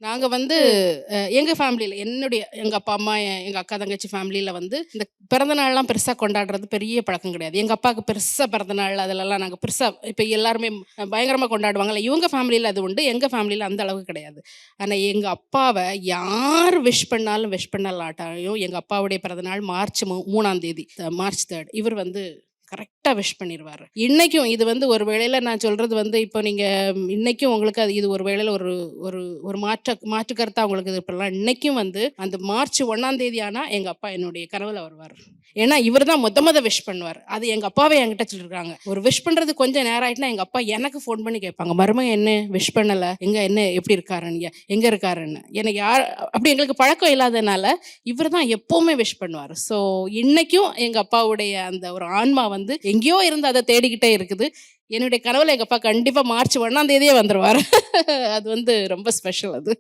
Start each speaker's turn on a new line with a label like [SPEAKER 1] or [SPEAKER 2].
[SPEAKER 1] நாங்க வந்து எங்க ஃபேமிலில எங்க அப்பா, அம்மா, எங்க அக்கா, தங்கச்சி ஃபேமிலில வந்து இந்த பிறந்த நாள்லாம் பெருசா கொண்டாடுறது பெரிய பழக்கம் கிடையாது. எங்க அப்பாவுக்கு பெருசா பிறந்தநாள் அதிலலாம் நாங்க பெருசா இப்ப எல்லாருமே பயங்கரமா கொண்டாடுவாங்கல்ல, இவங்க ஃபேமிலில அது உண்டு. எங்க ஃபேமிலில அந்த அளவுக்கு கிடையாது. ஆனா எங்க அப்பாவ யார் விஷ் பண்ணாலும் விஷ் பண்ணலாட்டாயும் எங்க அப்பாவுடைய பிறந்தநாள் மார்ச் 3ஆம் தேதி. மார்ச் 3 இவர் வந்து கரெக்ட்டா விஷ் பண்ணிருவாரு. இன்னைக்கும் இது வந்து ஒரு வேளையில நான் சொல்றது வந்து இப்போ நீங்க இன்னைக்கும் உங்களுக்கு அது இது ஒரு வேளையில ஒரு ஒரு ஒரு மாற்று கருத்தா உங்களுக்கு இது இப்பலாம் இன்னைக்கும் வந்து அந்த மார்ச் 1ஆம் தேதி ஆனா எங்க அப்பா என்னுடைய கனவுல வருவாரு. ஏன்னா இவர் தான் மொத விஷ் பண்ணுவாரு. அது எங்க அப்பாவே என்கிட்ட சொல்லிருக்காங்க. ஒரு விஷ் பண்றது கொஞ்சம் நேரம் ஆயிட்டுனா எங்க அப்பா எனக்கு ஃபோன் பண்ணி கேட்பாங்க. மருமகன் என்ன விஷ் பண்ணல? என்ன எப்படி இருக்காருன்னு? எங்க இருக்காருன்னு? எனக்கு அப்படி எங்களுக்கு பழக்கம் இல்லாதனால இவர் தான் எப்பவுமே விஷ் பண்ணுவாரு. ஸோ இன்னைக்கும் எங்க அப்பாவுடைய அந்த ஒரு ஆன்மா வந்து எங்கேயோ இருந்து அதை தேடிக்கிட்டே இருக்குது. என்னுடைய கனவுல எங்க அப்பா கண்டிப்பா மார்ச் 1ஆம் தேதியே வந்துருவாரு. அது வந்து ரொம்ப ஸ்பெஷல் அது.